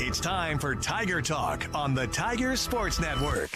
It's time for Tiger Talk on the Tiger Sports Network.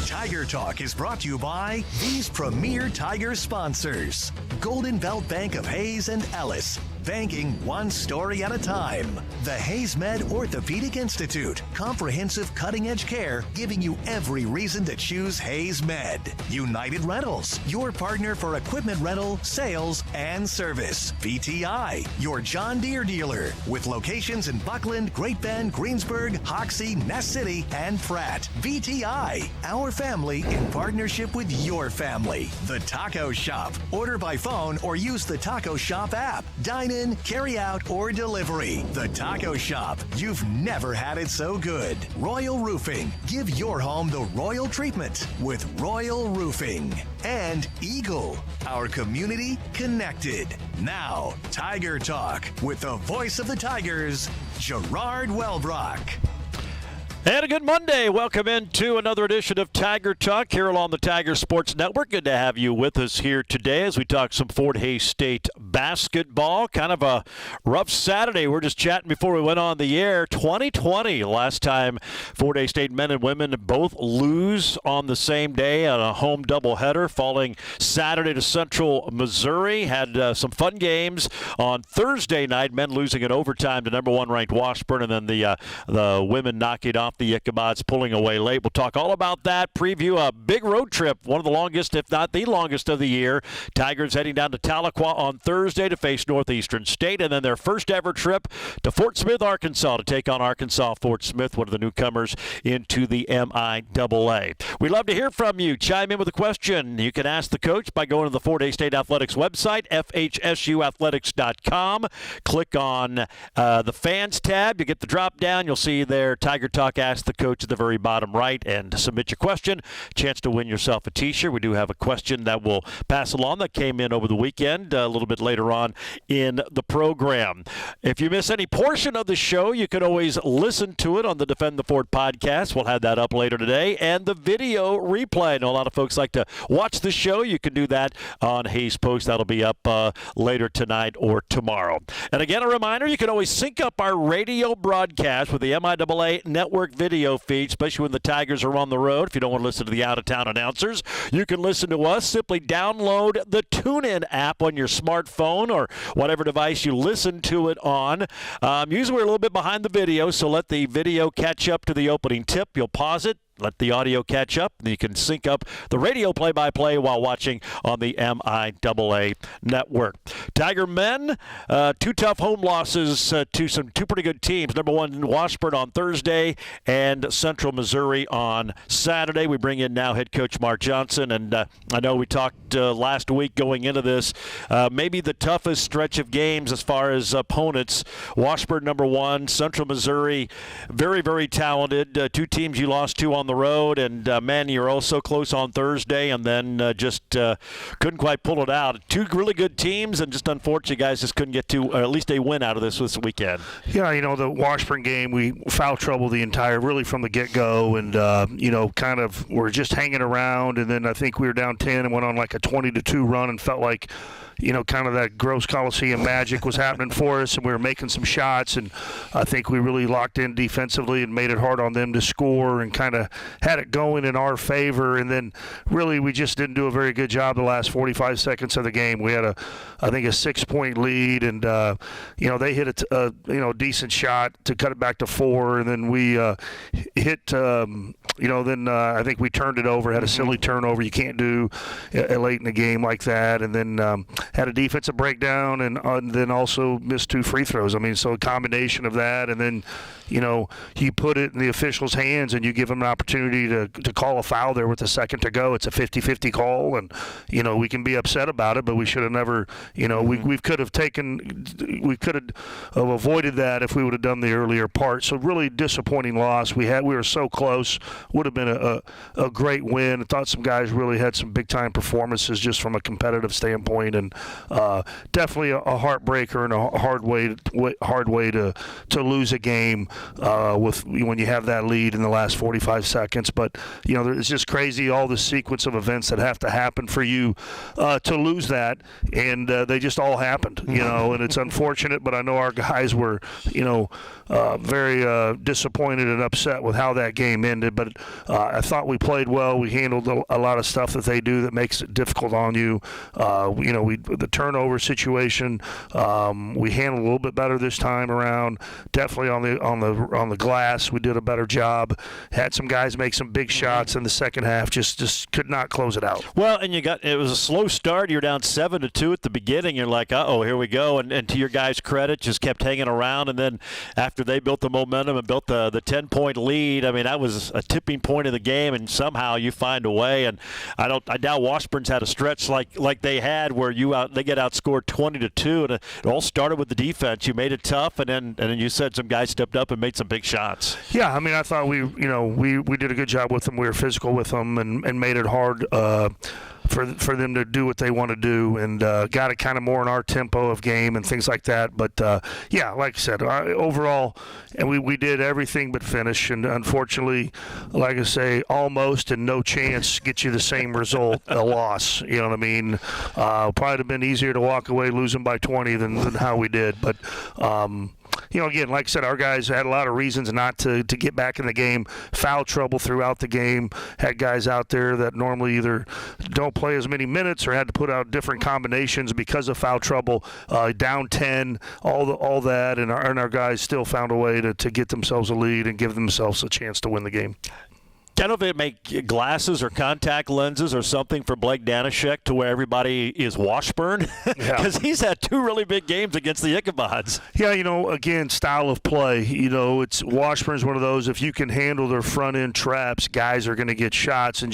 Tiger Talk is brought to you by these premier Tiger sponsors. Golden Belt Bank of Hayes and Ellis. Banking one story at a time. The Hayes Med Orthopedic Institute. Comprehensive cutting-edge care giving you every reason to choose Hayes Med. United Rentals. Your partner for equipment rental, sales, and service. VTI. Your John Deere dealer. With locations in Buckland, Great Bend, Greensburg, Hoxie, Ness City, and Pratt. VTI. Our family in partnership with your family. The Taco Shop. Order by phone or use the Taco Shop app. Dine in, carry out, or delivery. The Taco Shop. You've never had it so good. Royal Roofing. Give your home the royal treatment with Royal Roofing. And Eagle. Our community connected. Now, Tiger Talk with the voice of the Tigers, Gerard Wellbrock. And a good Monday. Welcome into another edition of Tiger Talk here along the Tiger Sports Network. Good to have you with us here today as we talk some Fort Hays State basketball. Kind of a rough Saturday. We're just chatting before we went on the air. 2020, last time Fort Hays State men and women both lose on the same day on a home doubleheader, falling Saturday to Central Missouri. Had some fun games on Thursday night, men losing in overtime to number one ranked Washburn, and then the women knocking off the Ichabods, pulling away late. We'll talk all about that, preview a big road trip, one of the longest, if not the longest of the year. Tigers heading down to Tahlequah on Thursday to face Northeastern State, and then their first ever trip to Fort Smith, Arkansas to take on Arkansas Fort Smith, one of the newcomers into the MIAA. We'd love to hear from you. Chime in with a question. You can ask the coach by going to the Fort Hays State Athletics website, fhsuathletics.com. Click on the fans tab. You get the drop down. You'll see there Tiger Talk Ask the Coach at the very bottom right, and submit your question. Chance to win yourself a t-shirt. We do have a question that we'll pass along that came in over the weekend a little bit later on in the program. If you miss any portion of the show, you can always listen to it on the Defend the Fort podcast. We'll have that up later today, and the video replay. I know a lot of folks like to watch the show. You can do that on Hays Post. That'll be up later tonight or tomorrow. And again, a reminder, you can always sync up our radio broadcast with the MIAA Network video feed, especially when the Tigers are on the road. If you don't want to listen to the out-of-town announcers, you can listen to us. Simply download the TuneIn app on your smartphone or whatever device you listen to it on. Usually we're a little bit behind the video, so let the video catch up to the opening tip. You'll pause it, let the audio catch up, and you can sync up the radio play-by-play while watching on the MIAA network. Tiger men, two tough home losses to two pretty good teams. Number one, Washburn on Thursday and Central Missouri on Saturday. We bring in now head coach Mark Johnson, and I know we talked last week going into this, maybe the toughest stretch of games as far as opponents. Washburn number one, Central Missouri, very, very talented. Two teams you lost to on the road, and man, you're all so close on Thursday, and then just couldn't quite pull it out. Two really good teams, and just unfortunately, guys just couldn't get to at least a win out of this weekend. Yeah, the Washburn game, we foul trouble the entire, really from the get-go, and kind of we're just hanging around, and then I think we were down 10 and went on like a 20-2 run and felt like kind of that gross Coliseum magic was happening for us, and we were making some shots, and I think we really locked in defensively and made it hard on them to score and kind of had it going in our favor, and then really we just didn't do a very good job the last 45 seconds of the game. We had I think a 6-point lead, and they hit a decent shot to cut it back to 4, and then we hit I think we turned it over, had a silly turnover you can't do late in the game like that, and then had a defensive breakdown, and then also missed 2 free throws. I mean, so a combination of that, and then you put it in the officials' hands and you give them an opportunity to call a foul there with a second to go. It's a 50-50 call, and we can be upset about it, but we should have never, we could have avoided that if we would have done the earlier part. So really disappointing loss. We were so close. Would have been a great win. I thought some guys really had some big time performances just from a competitive standpoint, and definitely a heartbreaker and a hard way to lose a game with when you have that lead in the last 45 seconds. seconds. But, it's just crazy, all the sequence of events that have to happen for you to lose that. And they just all happened, and it's unfortunate. But I know our guys were, very disappointed and upset with how that game ended. But I thought we played well. We handled a lot of stuff that they do that makes it difficult on you. The turnover situation, we handled a little bit better this time around. Definitely on the glass, we did a better job. Had some guys make some big shots in the second half. Just could not close it out. Well, and it was a slow start. You're down 7-2 at the beginning. You're like, uh-oh, here we go. And to your guys' credit, just kept hanging around. And then after they built the momentum and built the 10-point lead, I mean, that was a tipping point of the game. And somehow you find a way. And I doubt Washburn's had a stretch like they had where they get outscored 20-2. And it all started with the defense. You made it tough, and then you said some guys stepped up and made some big shots. Yeah, I mean, I thought we did a good job with them. We were physical with them and made it hard for them to do what they want to do, and got it kind of more in our tempo of game and things like that. But yeah, like I said, overall, and we did everything but finish. And unfortunately, like I say, almost and no chance get you the same result, a loss. You know what I mean? Probably would have been easier to walk away losing by 20 than how we did. But again, like I said, our guys had a lot of reasons not to get back in the game. Foul trouble throughout the game. Had guys out there that normally either don't play as many minutes or had to put out different combinations because of foul trouble. Down 10, all that, and our guys still found a way to get themselves a lead and give themselves a chance to win the game. I don't know if it make glasses or contact lenses or something for Blake Danishek to where everybody is Washburn, because he's had two really big games against the Ichabods. Yeah, again, style of play. It's Washburn's one of those, if you can handle their front end traps, guys are going to get shots. And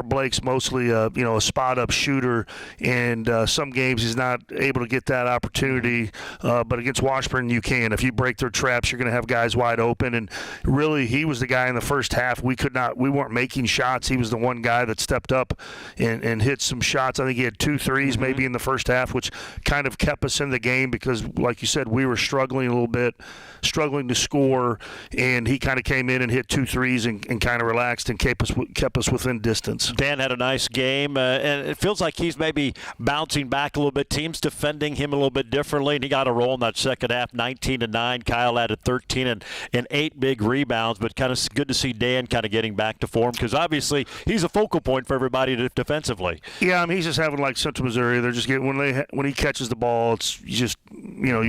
Blake's mostly a spot up shooter, and some games he's not able to get that opportunity. But against Washburn, you can. If you break their traps, you're going to have guys wide open. And really, he was the guy in the first half. We weren't making shots. He was the one guy that stepped up and hit some shots. I think he had 2 threes maybe in the first half, which kind of kept us in the game because, like you said, we were struggling a little bit, struggling to score, and he kind of came in and hit 2 threes and kind of relaxed and kept us within distance. Dan had a nice game, and it feels like he's maybe bouncing back a little bit. Teams defending him a little bit differently, and he got a roll in that second half, 19-9. Kyle added 13 and 8 big rebounds, but kind of good to see Dan kind of getting back to form because obviously he's a focal point for everybody defensively. Yeah, I mean, he's just having like Central Missouri. They're just getting when he catches the ball, it's you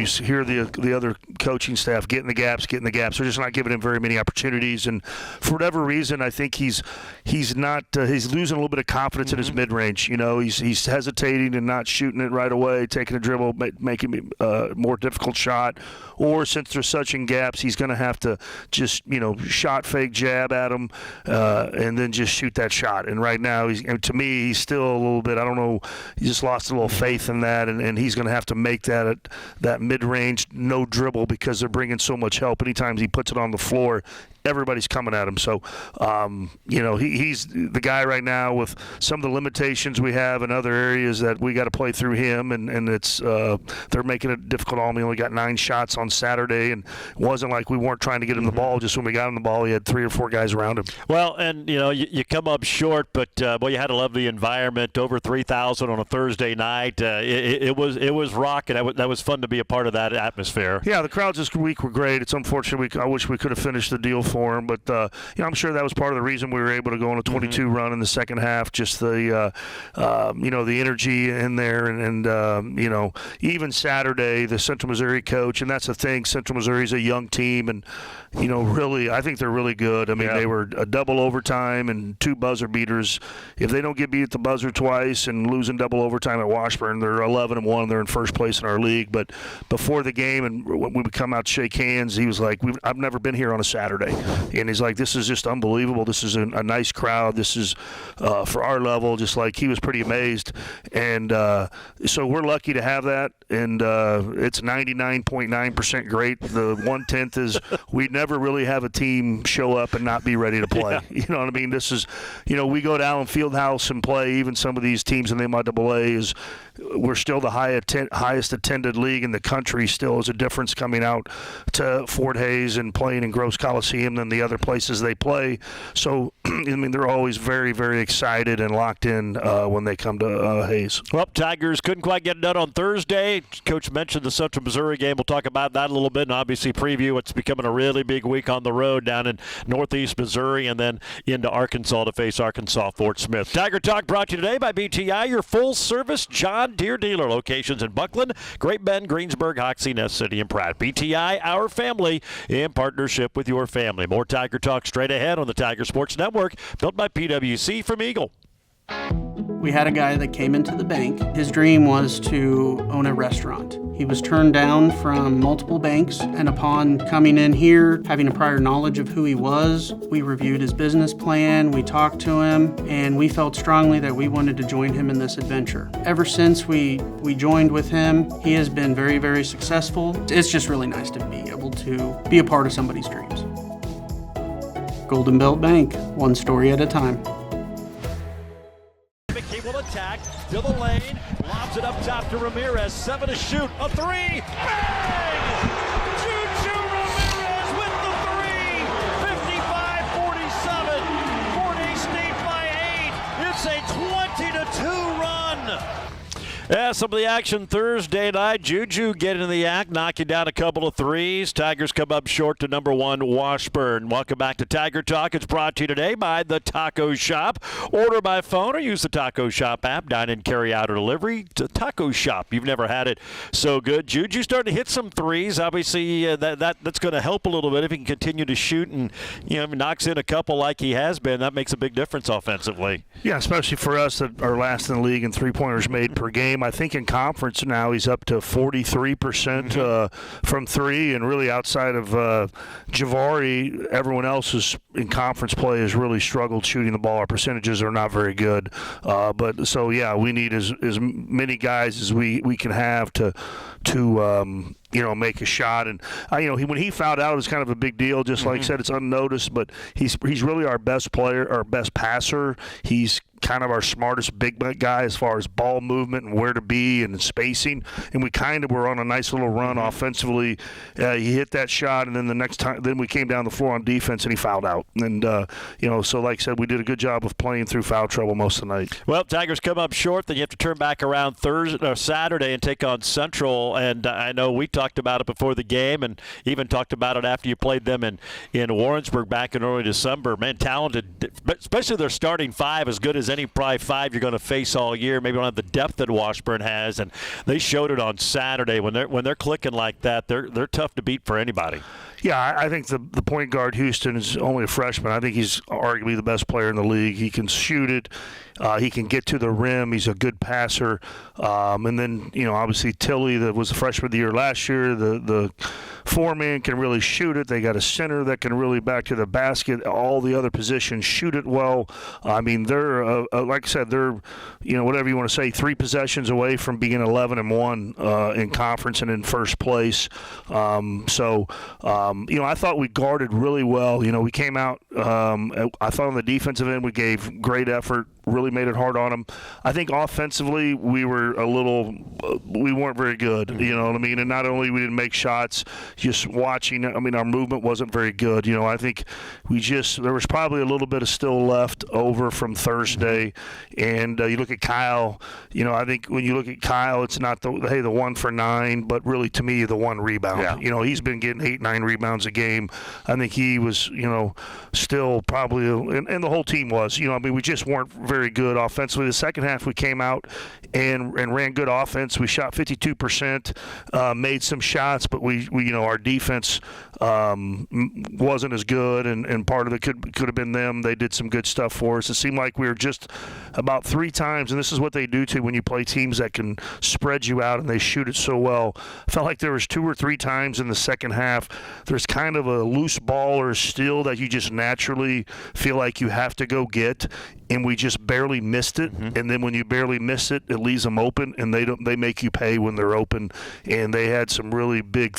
hear the other coaching staff getting the gaps. They're just not giving him very many opportunities, and for whatever reason, I think he's losing a little bit of confidence in his mid range. He's hesitating and not shooting it right away, taking a dribble, making a more difficult shot, or since there's such in gaps, he's going to have to just shot fake jab at him. And then just shoot that shot. And right now, to me, he's still a little bit, I don't know, he just lost a little faith in that, and he's going to have to make that mid-range no dribble because they're bringing so much help. Anytime he puts it on the floor, everybody's coming at him. So, he's the guy right now with some of the limitations we have in other areas that we got to play through him, and it's they're making it difficult on him. He only got 9 shots on Saturday, and it wasn't like we weren't trying to get him the ball. Just when we got him the ball, he had 3 or 4 guys around him. Well, and you come up short, but you had a lovely environment. Over 3,000 on a Thursday night. It was rocking. That was fun to be a part of that atmosphere. Yeah, the crowds this week were great. It's unfortunate. I wish we could have finished the deal for him, but I'm sure that was part of the reason we were able to go on a 22 run in the second half. Just the the energy in there, and even Saturday, the Central Missouri coach, and that's the thing. Central Missouri's a young team, and really, I think they're really good. I mean, they were a double overtime and 2 buzzer beaters. If they don't get beat at the buzzer twice and losing double overtime at Washburn, they're 11-1. They're in first place in our league. But before the game, and when we would come out to shake hands, he was like, "I've never been here on a Saturday," and he's like, "This is just unbelievable. This is a nice crowd. This is for our level." Just like he was pretty amazed, and so we're lucky to have that. And it's 99.9% great. The 1/10 is we never really have a team show up and not be ready to play. You know what I mean? This is, we go to Allen Fieldhouse and play. Even some of these teams in the MIAA we're still the highest attended league in the country. Still is a difference coming out to Fort Hays and playing in Gross Coliseum. Stadium than the other places they play. So, I mean, they're always very, very excited and locked in when they come to Hayes. Well, Tigers couldn't quite get it done on Thursday. Coach mentioned the Central Missouri game. We'll talk about that a little bit and obviously preview what's becoming a really big week on the road down in Northeast Missouri and then into Arkansas to face Arkansas Fort Smith. Tiger Talk brought to you today by BTI, your full-service John Deere dealer. Locations in Buckland, Great Bend, Greensburg, Hoxie, Ness City, and Pratt. BTI, our family, in partnership with your family. More Tiger Talk straight ahead on the Tiger Sports Network, built by PwC from Eagle. We had a guy that came into the bank. His dream was to own a restaurant. He was turned down from multiple banks, and upon coming in here, having a prior knowledge of who he was, we reviewed his business plan, we talked to him, and we felt strongly that we wanted to join him in this adventure. Ever since we joined with him, he has been very, very successful. It's just really nice to be able to be a part of somebody's dreams. Golden Belt Bank, one story at a time. He will attack to the lane, lobs it up top to Ramirez, 7 to shoot, a 3, bang! Juju Ramirez with the 3, 55-47, Fort Hays State by 8, it's a 20-2 run. Yeah, some of the action Thursday night. Juju getting in the act, knocking down a couple of threes. Tigers come up short to number 1, Washburn. Welcome back to Tiger Talk. It's brought to you today by the Taco Shop. Order by phone or use the Taco Shop app. Dine in, carry out, or delivery. To Taco Shop. You've never had it so good. Juju starting to hit some threes. Obviously, that's going to help a little bit if he can continue to shoot and knocks in a couple like he has been. That makes a big difference offensively. Yeah, especially for us that are last in the league in three-pointers made per game. I think in conference now he's up to 43% from three, and really outside of Javari, everyone else is in conference play has really struggled shooting the ball. Our percentages are not very good. But so, yeah, we need as many guys as we can have to make a shot. And when he fouled out, it was kind of a big deal. Just like I said, it's unnoticed, but he's really our best player, our best passer. He's kind of our smartest big guy as far as ball movement and where to be and spacing. And we kind of were on a nice little run offensively. He hit that shot, and then the next time, then we came down the floor on defense and he fouled out. And so like I said, we did a good job of playing through foul trouble most of the night. Well, Tigers come up short. Then you have to turn back around Saturday and take on Central. And I know we talked about it before the game, and even talked about it after you played them in Warrensburg back in early December. Man, talented, especially their starting five, as good as any probably five you're going to face all year. Maybe don't have the depth that Washburn has, and they showed it on Saturday. When they're clicking like that, they're tough to beat for anybody. Yeah, I think the point guard, Houston, is only a freshman. I think he's arguably the best player in the league. He can shoot it. He can get to the rim. He's a good passer. And then, obviously Tilly, that was the freshman of the year last year, the four-man can really shoot it. They got a center that can really back to the basket. All the other positions shoot it well. I mean, they're, like I said, they're, whatever you want to say, 3 possessions away from being 11-1 in conference and in first place. I thought we guarded really well. We came out, I thought on the defensive end we gave great effort, really made it hard on them. I think offensively we weren't very good, you know what I mean? And not only we didn't make shots, just watching, our movement wasn't very good. I think there was probably a little bit of still left over from Thursday. And you look at Kyle, I think when you look at Kyle, it's not the 1 for 9, but really to me the 1 rebound. Yeah. He's been getting 8-9 rebounds a game. I think he was, still probably, and the whole team was, we just weren't very good offensively. The second half we came out and ran good offense. We shot 52%, made some shots, but we our defense wasn't as good, and part of it could have been them. They did some good stuff for us. It seemed like we were just about 3 times, and this is what they do when you play teams that can spread you out and they shoot it so well. I felt like there was 2 or 3 times in the second half there's kind of a loose ball or a steal that you just naturally feel like you have to go get, and we just barely missed it. And then when you barely miss it, it leaves them open, and they make you pay when they're open. And they had some really big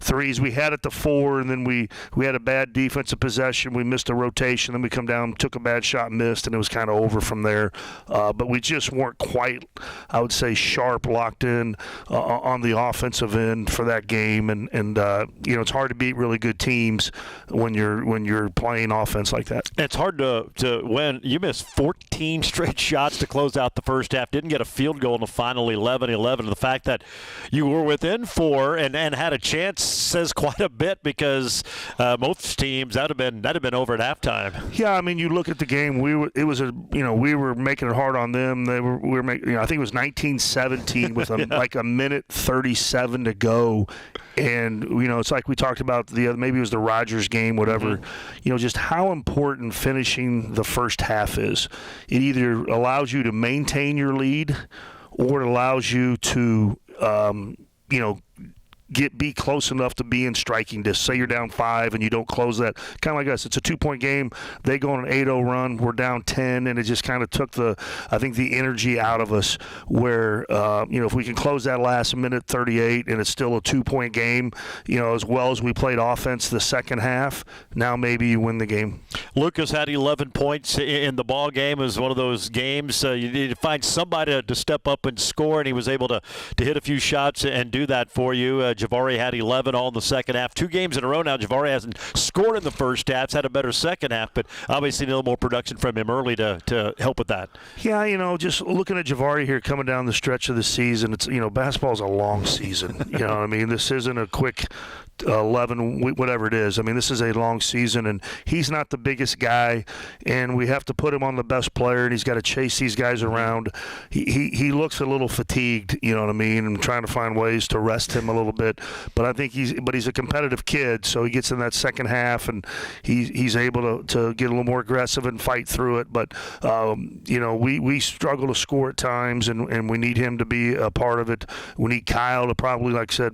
threes. We had at the 4, and then we had a bad defensive possession. We missed a rotation. Then we come down, took a bad shot, missed, and it was kind of over from there. But we just weren't quite, I would say, sharp, locked in on the offensive end for that game. And it's hard to beat really good teams when you're playing offense like that. It's hard to win. You missed 14 straight shots to close out the first half. Didn't get a field goal in the final 11-11. The fact that you were within 4 and had a chance says quite a bit, because most teams that'd have been over at halftime. Yeah, I mean, you look at the game. We were making it hard on them. We were making. I think it was 19-17 with like a minute 37 to go. And, it's like we talked about maybe it was the Rodgers game, whatever, just how important finishing the first half is. It either allows you to maintain your lead, or it allows you to, be close enough to be in striking distance. Say you're down 5 and you don't close that. Kind of like us. It's a 2-point game. They go on an 8-0 run. We're down 10, and it just kind of took the energy out of us where, if we can close that last minute 38 and it's still a 2-point game, as well as we played offense the second half, now maybe you win the game. Lucas had 11 points in the ball game. It was one of those games you need to find somebody to step up and score, and he was able to hit a few shots and do that for you. Javari had 11 all in the second half. 2 games in a row now. Javari hasn't scored in the first half. He's had a better second half, but obviously a little more production from him early to help with that. Yeah, just looking at Javari here coming down the stretch of the season, it's basketball's a long season. This isn't a quick 11, whatever it is. I mean, this is a long season, and he's not the biggest guy, and we have to put him on the best player, and he's got to chase these guys around. He looks a little fatigued, you know what I mean, and trying to find ways to rest him a little bit. But I think he's a competitive kid, so he gets in that second half, and he's able to get a little more aggressive and fight through it. But we struggle to score at times, and we need him to be a part of it. We need Kyle to probably, like I said,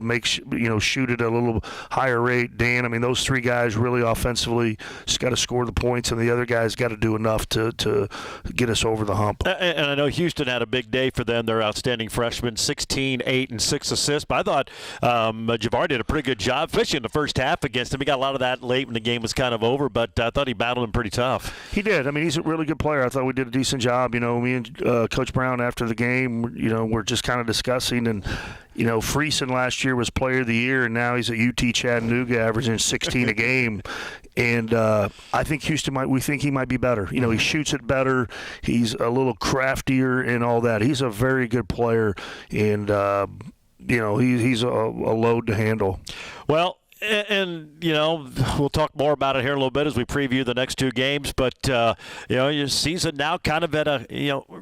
shoot it a little higher rate. Dan, I mean, those 3 guys really offensively just got to score the points, and the other guys got to do enough to get us over the hump. And I know Houston had a big day for them. They're outstanding freshmen, 16, 8, and 6 assists. But I thought Javari did a pretty good job, especially in the first half against him. He got a lot of that late when the game was kind of over, but I thought he battled him pretty tough. He did. I mean, he's a really good player. I thought we did a decent job. Me and Coach Brown after the game, we're just kind of discussing, and Friesen last year was Player of the Year, and now he's at UT Chattanooga averaging 16 a game. And I think we think he might be better. He shoots it better. He's a little craftier and all that. He's a very good player, and he's a load to handle. Well, and we'll talk more about it here in a little bit as we preview the next 2 games. But your season now kind of at a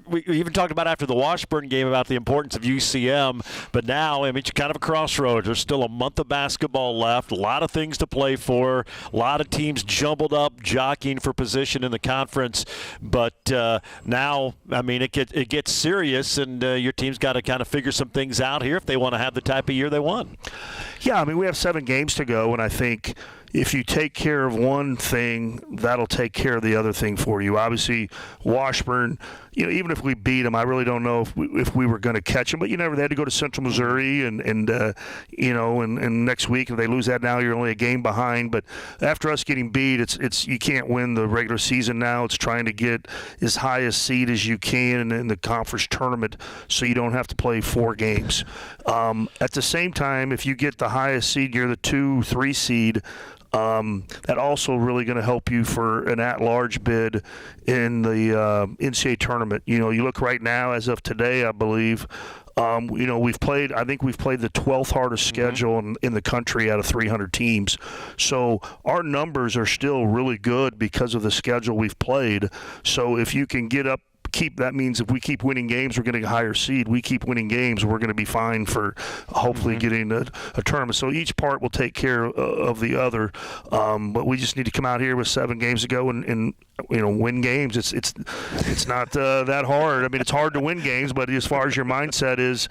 we even talked about after the Washburn game about the importance of UCM. But now, I mean, you're kind of a crossroads. There's still a month of basketball left. A lot of things to play for. A lot of teams jumbled up, jockeying for position in the conference. But now, I mean, it gets serious, and your team's got to kind of figure some things out here if they want to have the type of year they want. Yeah, I mean, we have 7 games to go, and I think if you take care of one thing, that'll take care of the other thing for you. Obviously, Washburn, even if we beat them, I really don't know if we were going to catch them. But they had to go to Central Missouri, and next week if they lose that, now you're only a game behind. But after us getting beat, it's you can't win the regular season now. It's trying to get as high a seed as you can in the conference tournament, so you don't have to play 4 games. At the same time, if you get the highest seed, you're the 2-3 seed. That also really going to help you for an at-large bid in the NCAA tournament. You look right now, as of today, I believe, we've played the 12th hardest schedule in the country out of 300 teams. So our numbers are still really good because of the schedule we've played. So if you can get up that means if we keep winning games, we're getting a higher seed. We keep winning games, we're going to be fine for hopefully getting a tournament. So each part will take care of the other. But we just need to come out here with 7 games to go and win games. It's not that hard. I mean, it's hard to win games, but as far as your mindset is,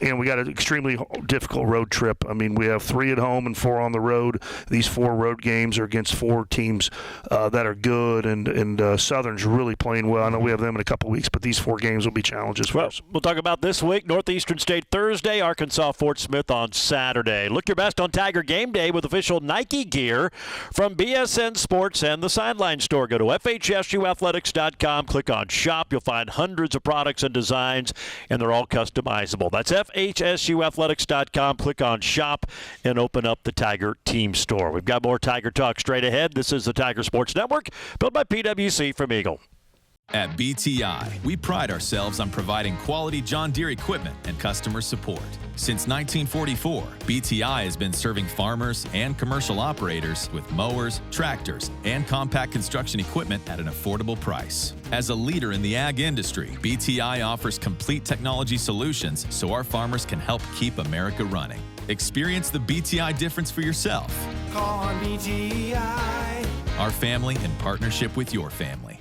we got an extremely difficult road trip. I mean, we have 3 at home and 4 on the road. These 4 road games are against 4 teams that are good, and Southern's really playing well. I know we have them in a couple weeks, but these 4 games will be challenges for us. We'll talk about this week. Northeastern State Thursday, Arkansas Fort Smith on Saturday. Look your best on Tiger Game Day with official Nike gear from BSN Sports and the Sideline Store. Go to FHSUathletics.com, click on Shop. You'll find hundreds of products and designs, and they're all customizable. That's FHSUathletics.com, click on Shop, and open up the Tiger Team Store. We've got more Tiger Talk straight ahead. This is the Tiger Sports Network, built by PwC from Eagle. At BTI, we pride ourselves on providing quality John Deere equipment and customer support. Since 1944, BTI has been serving farmers and commercial operators with mowers, tractors, and compact construction equipment at an affordable price. As a leader in the ag industry, BTI offers complete technology solutions so our farmers can help keep America running. Experience the BTI difference for yourself. Call on BTI. Our family in partnership with your family.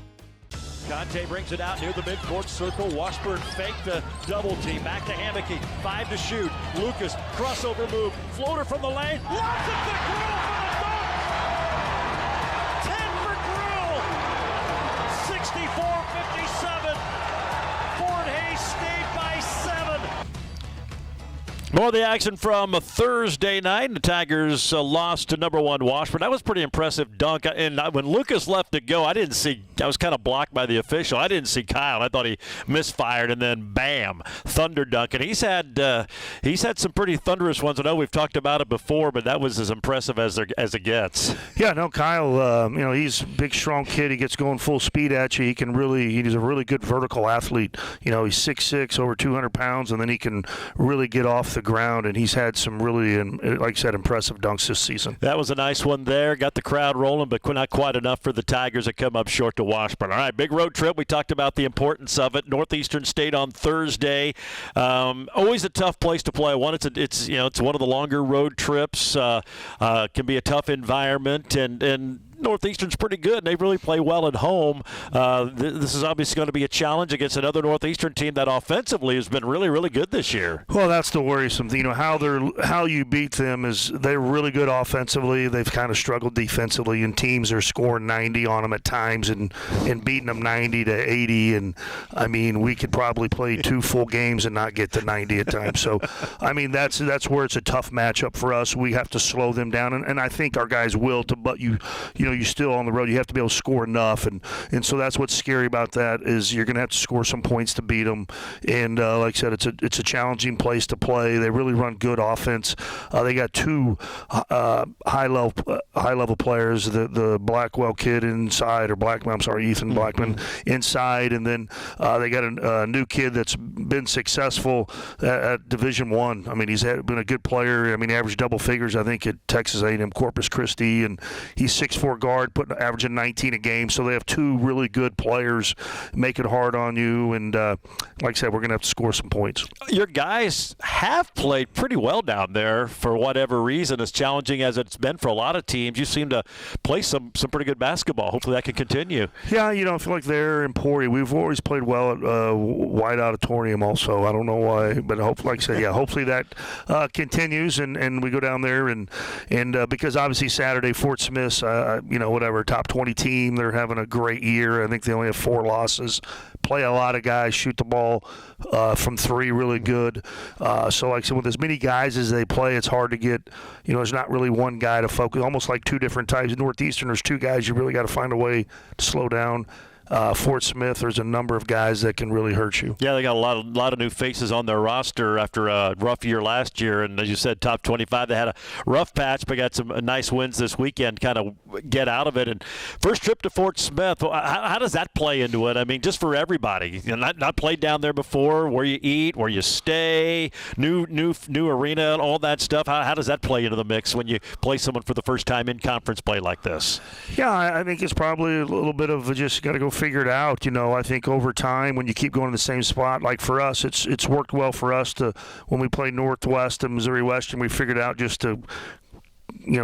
Conte brings it out near the midcourt circle. Washburn fake the double team. Back to Hammocky. 5 to shoot. Lucas, crossover move. Floater from the lane. Lots of the Grill for the dunk! 10 for Grill. 64-57. Fort Hays stayed by 7. More of the action from Thursday night. The Tigers lost to number 1 Washburn. That was a pretty impressive dunk. And when Lucas left to go, I was kind of blocked by the official. I didn't see Kyle. I thought he misfired, and then bam, thunder dunk. And he's had some pretty thunderous ones. I know we've talked about it before, but that was as impressive as it gets. Yeah, no, Kyle. He's a big, strong kid. He gets going full speed at you. He's a really good vertical athlete. He's 6'6", over 200 pounds, and then he can really get off the ground, and he's had some really, like I said, impressive dunks this season. That was a nice one there. Got the crowd rolling, but not quite enough for the Tigers that come up short to Washburn. All right, big road trip. We talked about the importance of it. Northeastern State on Thursday. Always a tough place to play. It's one of the longer road trips. Can be a tough environment, and Northeastern's pretty good, and they really play well at home. This is obviously going to be a challenge against another Northeastern team that offensively has been really, really good this year. Well, that's the worrisome thing. How you beat them is they're really good offensively. They've kind of struggled defensively, and teams are scoring 90 on them at times and beating them 90 to 80. And, we could probably play 2 full games and not get to 90 at times. So, that's where it's a tough matchup for us. We have to slow them down, and I think our guys will. But you're still on the road. You have to be able to score enough, and so that's what's scary about that is you're going to have to score some points to beat them. And like I said, it's a challenging place to play. They really run good offense. They got 2 high level players. The Blackwell kid inside, Ethan Blackman inside, and then they got a new kid that's been successful at Division I. He's been a good player. Averaged double figures, I think, at Texas A&M Corpus Christi, and he's 6'4" guard, averaging 19 a game. So they have 2 really good players, make it hard on you. And like I said, we're going to have to score some points. Your guys have played pretty well down there for whatever reason. As challenging as it's been for a lot of teams, you seem to play some pretty good basketball. Hopefully that can continue. Yeah, I feel like they're Emporia. We've always played well at White Auditorium also. I don't know why, but hopefully that continues and we go down there and because obviously Saturday Fort Smith's top 20 team. They're having a great year. I think they only have 4 losses. Play a lot of guys, shoot the ball from 3 really good. So like I said, with as many guys as they play, it's hard to get, there's not really one guy to focus. Almost like 2 different types. Northeastern, there's 2 guys you really got to find a way to slow down. Fort Smith, there's a number of guys that can really hurt you. Yeah, they got a lot of new faces on their roster after a rough year last year, and as you said, top 25. They had a rough patch, but got some nice wins this weekend, kind of get out of it. And first trip to Fort Smith, how does that play into it? Just for everybody, not played down there before, where you eat, where you stay, new arena, and all that stuff. How does that play into the mix when you play someone for the first time in conference play like this? Yeah, I think it's probably a little bit of just got to go figured out. I think over time, when you keep going to the same spot, like for us, it's worked well for us to when we played Northwest and Missouri Western, we figured out just to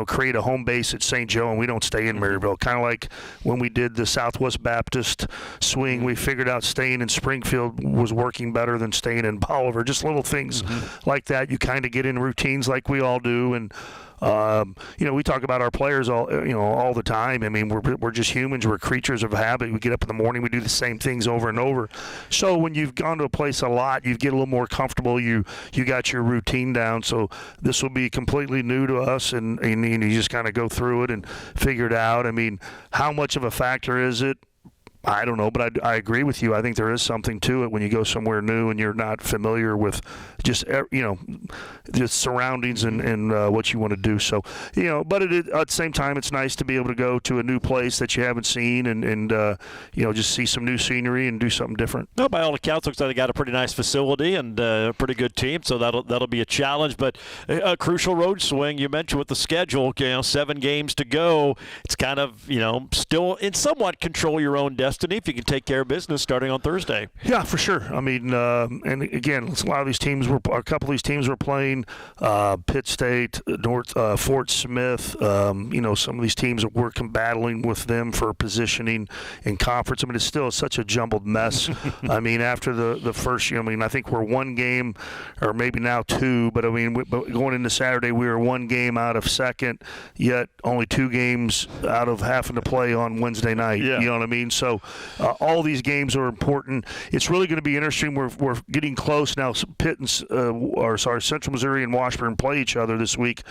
create a home base at St. Joe, and we don't stay in Maryville. Kind of like when we did the Southwest Baptist swing, we figured out staying in Springfield was working better than staying in Bolivar. Just little things like that. You kind of get in routines like we all do, and we talk about our players all the time. I mean, we're just humans. We're creatures of habit. We get up in the morning, we do the same things over and over. So when you've gone to a place a lot, you get a little more comfortable. You got your routine down. So this will be completely new to us, and you just kind of go through it and figure it out. I mean, how much of a factor is it? I don't know, but I agree with you. I think there is something to it when you go somewhere new and you're not familiar with just surroundings and what you want to do. So but at the same time, it's nice to be able to go to a new place that you haven't seen and just see some new scenery and do something different. No, by all accounts, looks like they got a pretty nice facility and a pretty good team, so that'll be a challenge. But a crucial road swing you mentioned with the schedule. 7 games to go. It's kind of still in somewhat control your own destiny if you can take care of business starting on Thursday. Yeah, for sure. I mean, and again, a couple of these teams were playing Pitt State, Fort Smith. Some of these teams we're battling with them for positioning in conference. I mean, it's still such a jumbled mess. I mean, after the first year, I think we're 1 game, or maybe now 2. But I mean, going into Saturday, we were 1 game out of second, yet only 2 games out of having to play on Wednesday night. Yeah. You know what I mean? So all these games are important. It's really going to be interesting. We're getting close now. Central Missouri and Washburn play each other this week.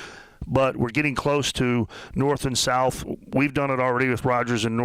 But we're getting close to North and South. We've done it already with Rogers and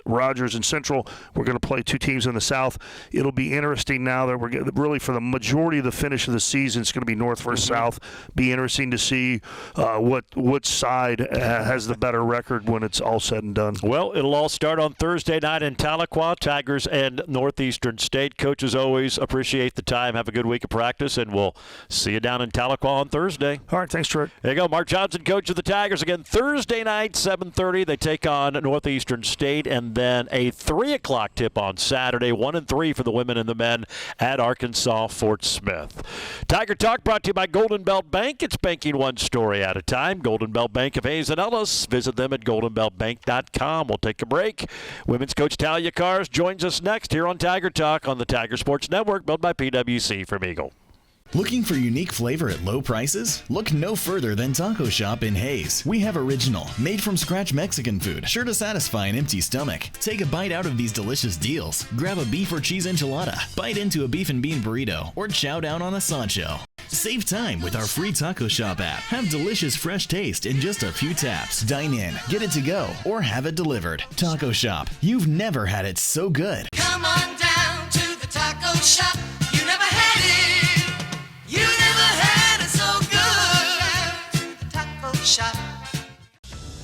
Rogers and Central. We're going to play 2 teams in the South. It'll be interesting now that we're really for the majority of the finish of the season. It's going to be North versus South. Be interesting to see what side has the better record when it's all said and done. Well, it'll all start on Thursday night in Tahlequah. Tigers and Northeastern State. Coach, as always, appreciate the time. Have a good week of practice, and we'll see you down in Tahlequah on Thursday. All right, thanks, Trent. There you go. Mark Johnson, coach of the Tigers. Again, Thursday night, 7:30. They take on Northeastern State. And then a 3 o'clock tip on Saturday, 1-3 for the women and the men at Arkansas Fort Smith. Tiger Talk brought to you by Golden Belt Bank. It's banking one story at a time. Golden Belt Bank of Hayes and Ellis. Visit them at goldenbeltbank.com. We'll take a break. Women's coach Talia Cars joins us next here on Tiger Talk on the Tiger Sports Network, built by PwC from Eagle. Looking for unique flavor at low prices? Look no further than Taco Shop in Hayes. We have original, made-from-scratch Mexican food, sure to satisfy an empty stomach. Take a bite out of these delicious deals. Grab a beef or cheese enchilada, bite into a beef and bean burrito, or chow down on a Sancho. Save time with our free Taco Shop app. Have delicious fresh taste in just a few taps. Dine in, get it to go, or have it delivered. Taco Shop. You've never had it so good. Come on down to the taco shop. You never had it. You never had it so good. To the taco shop.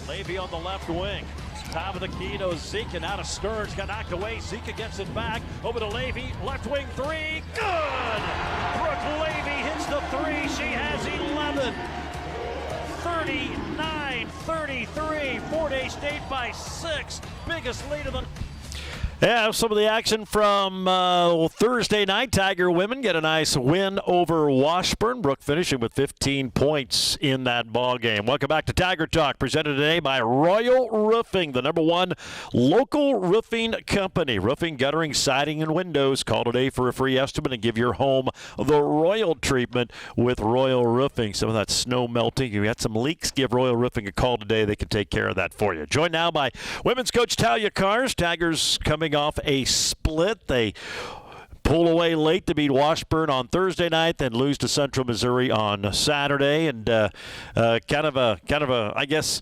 Levy on the left wing. Top of the key to Zeke, and out of Stearns. Got knocked away. Zeke gets it back. Over to Levy. Left wing 3. Good! Brooke Levy hits the 3. She has 11. 39-33. Fort Hays State by 6. Biggest lead of the... Yeah, some of the action from Thursday night. Tiger women get a nice win over Washburn. Brooke finishing with 15 points in that ball game. Welcome back to Tiger Talk, presented today by Royal Roofing, the #1 local roofing company. Roofing, guttering, siding, and windows. Call today for a free estimate and give your home the Royal treatment with Royal Roofing. Some of that snow melting. You got some leaks, give Royal Roofing a call today. They can take care of that for you. Joined now by women's coach Talia Cars. Tigers coming off a split. They pull away late to beat Washburn on Thursday night, then lose to Central Missouri on Saturday, and kind of a I guess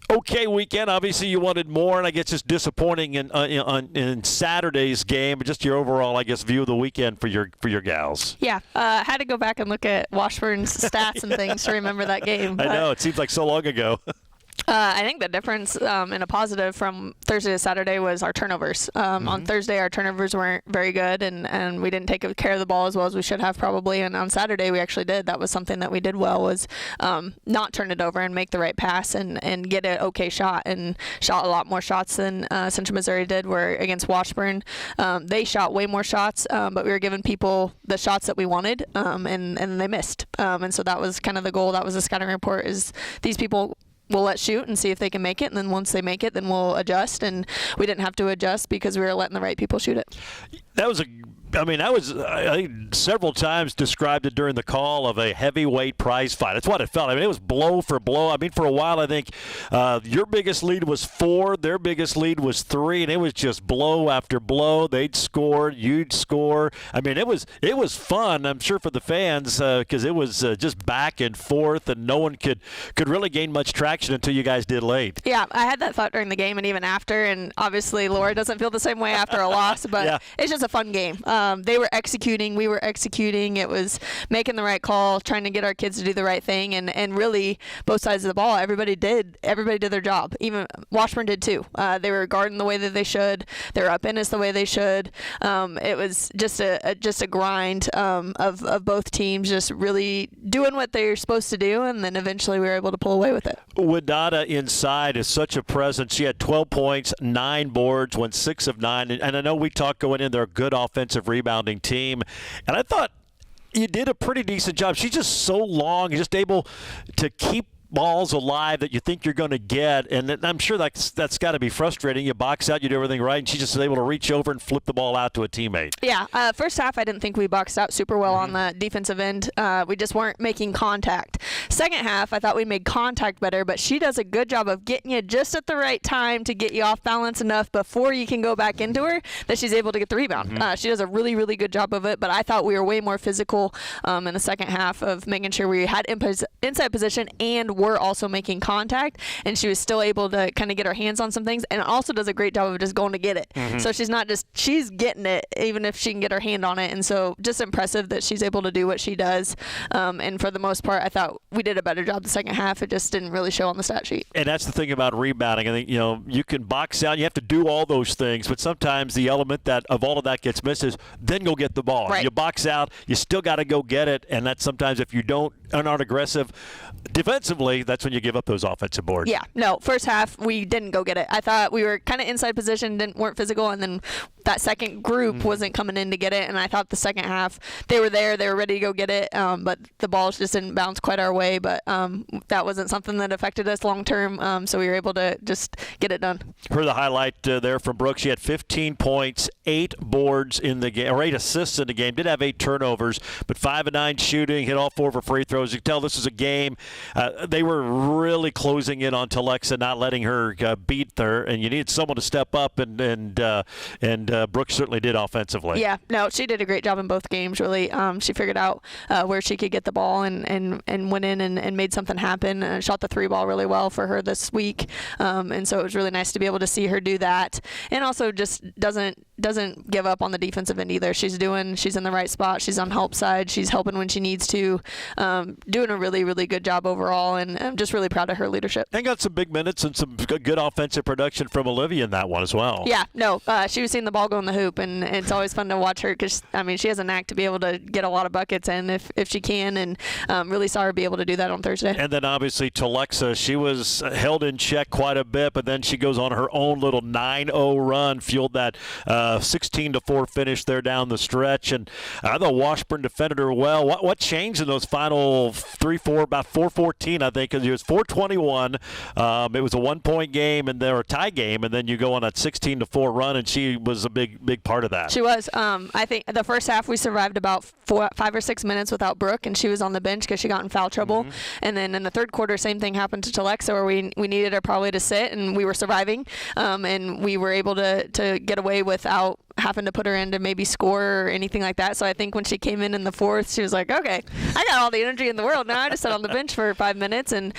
okay weekend. Obviously you wanted more, and I guess just disappointing in Saturday's game. But just your overall, I guess, view of the weekend for your gals. Yeah, had to go back and look at Washburn's stats and things to remember that game. I know, it seems like so long ago. I think the difference in a positive from Thursday to Saturday was our turnovers. On Thursday, our turnovers weren't very good, and we didn't take care of the ball as well as we should have probably. And on Saturday, we actually did. That was something that we did well, was not turn it over and make the right pass and get an okay shot, and shot a lot more shots than Central Missouri did. Where against Washburn, they shot way more shots, but we were giving people the shots that we wanted, and they missed. And so that was kind of the goal. That was the scouting report, is these people we'll let shoot and see if they can make it, and then once they make it, then we'll adjust. And we didn't have to adjust because we were letting the right people shoot it. That was I several times described it during the call of a heavyweight prize fight. That's what it felt. I mean, it was blow for blow. I mean, for a while, I think your biggest lead was 4, their biggest lead was 3, and it was just blow after blow. They'd score, you'd score. I mean, it was fun, I'm sure, for the fans, because it was just back and forth, and no one could really gain much traction until you guys did late. Yeah, I had that thought during the game and even after, and obviously Laura doesn't feel the same way after a loss, but yeah. It's just a fun game. They were executing, we were executing. It was making the right call, trying to get our kids to do the right thing, and really both sides of the ball, everybody did their job. Even Washburn did too. They were guarding the way that they should. They were up in us the way they should. It was just a grind of both teams just really doing what they're supposed to do, and then eventually we were able to pull away with it. Wadada inside is such a presence. She had 12 points, 9 boards, went 6 of 9, and I know we talked going in, they're a good offensive rebounding team, and I thought you did a pretty decent job. She's just so long, just able to keep balls alive that you think you're going to get, and I'm sure that's got to be frustrating. You box out, you do everything right, and she's just able to reach over and flip the ball out to a teammate. Yeah, first half I didn't think we boxed out super well on the defensive end. We just weren't making contact. Second half I thought we made contact better, but she does a good job of getting you just at the right time to get you off balance enough before you can go back into her that she's able to get the rebound. She does a really, really good job of it, but I thought we were way more physical in the second half of making sure we had inside position and were also making contact, and she was still able to kind of get her hands on some things, and also does a great job of just going to get it. So she's getting it even if she can get her hand on it, and so just impressive that she's able to do what she does. And for the most part, I thought we did a better job the second half. It just didn't really show on the stat sheet. And that's the thing about rebounding. I think, you can box out, you have to do all those things, but sometimes the element that of all of that gets missed is then go get the ball. Right. You box out, you still got to go get it, and that's sometimes if you aren't aggressive defensively, that's when you give up those offensive boards. Yeah, no, first half we didn't go get it. I thought we were kind of inside position, weren't physical, and then that second group wasn't coming in to get it, and I thought the second half they were there, they were ready to go get it, but the balls just didn't bounce quite our way, but that wasn't something that affected us long term, so we were able to just get it done. Heard the highlight there from Brooke. She had 15 points, 8 boards in the game, or 8 assists in the game, did have 8 turnovers, but 5 of 9 shooting, hit all 4 of her free throws. You can tell this is a game. They were really closing in on Telexa, not letting her beat her, and you needed someone to step up, and Brooke certainly did offensively. Yeah, no, she did a great job in both games, really. She figured out where she could get the ball and went in and made something happen, shot the 3 ball really well for her this week, and so it was really nice to be able to see her do that, and also just doesn't give up on the defensive end either. She's in the right spot. She's on help side. She's helping when she needs to, doing a really, really good job overall, and I'm just really proud of her leadership. And got some big minutes and some good offensive production from Olivia in that one as well. Yeah, no, she was seeing the ball go in the hoop, and it's always fun to watch her because, she has a knack to be able to get a lot of buckets in if she can, and really saw her be able to do that on Thursday. And then obviously Telexa, she was held in check quite a bit, but then she goes on her own little 9-0 run, fueled that 16-4 finish there down the stretch, and I thought Washburn defended her well. What changed in those final 3-4, about 4:14, I think, because it was 4:21. It was a 1-point game and a tie game, and then you go on that 16-4 run, and she was a big part of that. She was. I think the first half we survived about 5 or 6 minutes without Brooke, and she was on the bench because she got in foul trouble. And then in the third quarter, same thing happened to Telexa, where we needed her probably to sit, and we were surviving, and we were able to get away without having to put her in to maybe score or anything like that. So I think when she came in the fourth, she was like, okay, I got all the energy in the world. Now I just sit on the bench for 5 minutes. And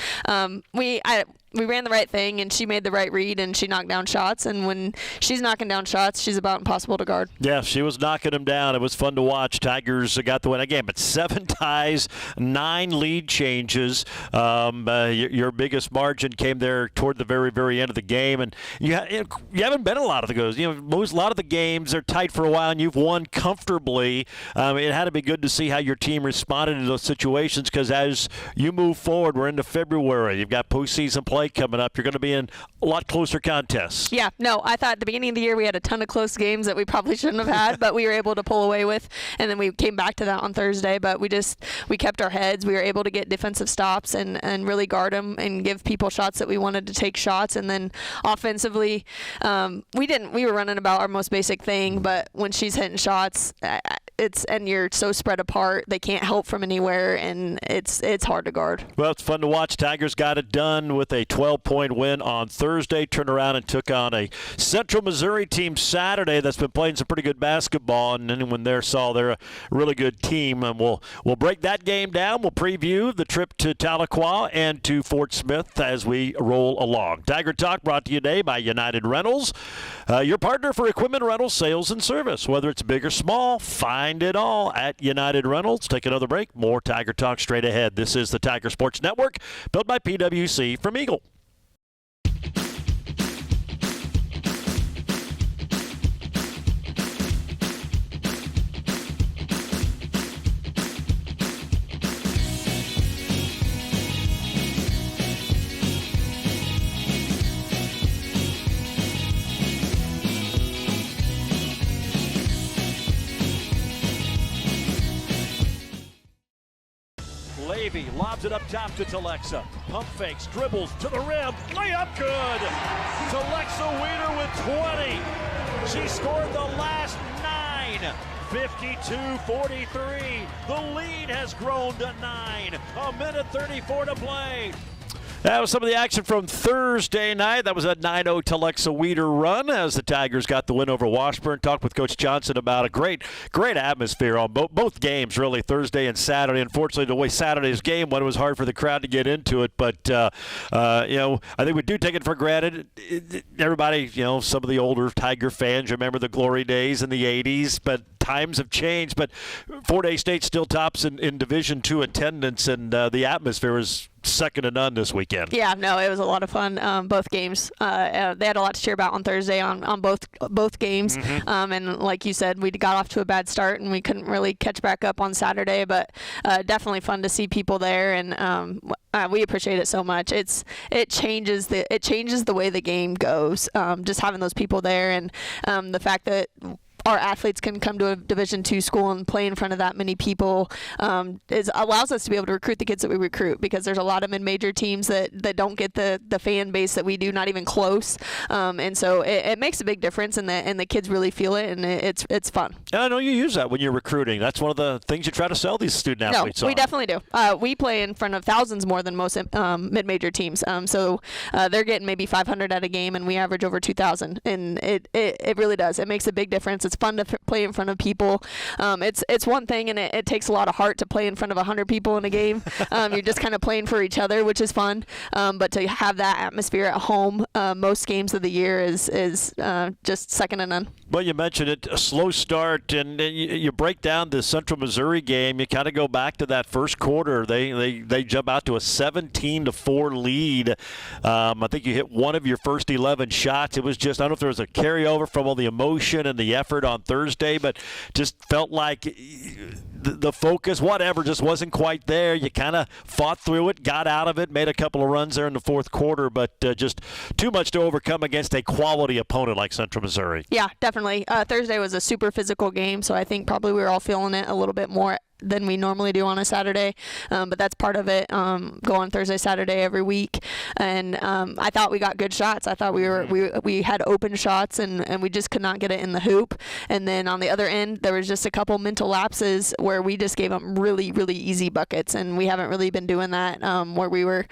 we ran the right thing, and she made the right read, and she knocked down shots. And when she's knocking down shots, she's about impossible to guard. Yeah, she was knocking them down. It was fun to watch. Tigers got the win again, but 7 ties, 9 lead changes. Your biggest margin came there toward the very, very end of the game, and you haven't been in a lot of the goes. A lot of the games are tight for a while, and you've won comfortably. It had to be good to see how your team responded to those situations, because as you move forward, we're into February. You've got postseason play coming up. You're going to be in a lot closer contests. Yeah, no, I thought at the beginning of the year we had a ton of close games that we probably shouldn't have had, but we were able to pull away with, and then we came back to that on Thursday. But we kept our heads. We were able to get defensive stops and really guard them and give people shots that we wanted to take shots. And then offensively, we were running about our most basic thing, but when she's hitting shots, and you're so spread apart, they can't help from anywhere, and it's hard to guard. Well, it's fun to watch. Tigers got it done with a 12-point win on Thursday, turned around and took on a Central Missouri team Saturday that's been playing some pretty good basketball, and anyone there saw they're a really good team. And we'll break that game down. We'll preview the trip to Tahlequah and to Fort Smith as we roll along. Tiger Talk brought to you today by United Rentals, your partner for equipment rental, sales, and service. Whether it's big or small, find it all at United Rentals. Take another break. More Tiger Talk straight ahead. This is the Tiger Sports Network, built by PwC from Eagle. Levy lobs it up top to Telexa. Pump fakes, dribbles to the rim. Layup good. Telexa Weeder with 20. She scored the last 9. 52-43. The lead has grown to 9. A minute 34 to play. That was some of the action from Thursday night. That was a 9-0 Telexa Weeder run as the Tigers got the win over Washburn. Talked with Coach Johnson about a great atmosphere on both games, really, Thursday and Saturday. Unfortunately, the way Saturday's game went, it was hard for the crowd to get into it. But, I think we do take it for granted. Everybody, some of the older Tiger fans remember the glory days in the 80s, but times have changed. But Fort Hays State still tops in Division II attendance, and the atmosphere is second to none this weekend. Yeah, no, it was a lot of fun. Both games, they had a lot to cheer about on Thursday on both games. Mm-hmm. And like you said, we got off to a bad start and we couldn't really catch back up on Saturday. But definitely fun to see people there, and we appreciate it so much. It changes the way the game goes. Just having those people there, and the fact that our athletes can come to a Division II school and play in front of that many people allows us to be able to recruit the kids that we recruit, because there's a lot of mid-major teams that don't get the fan base that we do, not even close. And so it makes a big difference, and the kids really feel it, and it's fun. And I know you use that when you're recruiting. That's one of the things you try to sell these student athletes on. We definitely do. We play in front of thousands more than most mid-major teams. So they're getting maybe 500 at a game, and we average over 2,000. And it really does. It makes a big difference. It's fun to play in front of people. It's one thing, and it takes a lot of heart to play in front of 100 people in a game. You're just kind of playing for each other, which is fun. But to have that atmosphere at home most games of the year is just second to none. Well, you mentioned it, a slow start, and you break down the Central Missouri game. You kind of go back to that first quarter. They jump out to a 17-4 lead. I think you hit one of your first 11 shots. It was just, I don't know if there was a carryover from all the emotion and the effort on Thursday, but just felt like the focus, whatever, just wasn't quite there. You kind of fought through it, got out of it, made a couple of runs there in the fourth quarter, but just too much to overcome against a quality opponent like Central Missouri. Yeah, definitely. Thursday was a super physical game, so I think probably we were all feeling it a little bit more than we normally do on a Saturday, but that's part of it. Going Thursday, Saturday every week, and I thought we got good shots. I thought we had open shots, and we just could not get it in the hoop. And then on the other end, there was just a couple mental lapses where where we just gave them really, really easy buckets, and we haven't really been doing that where we were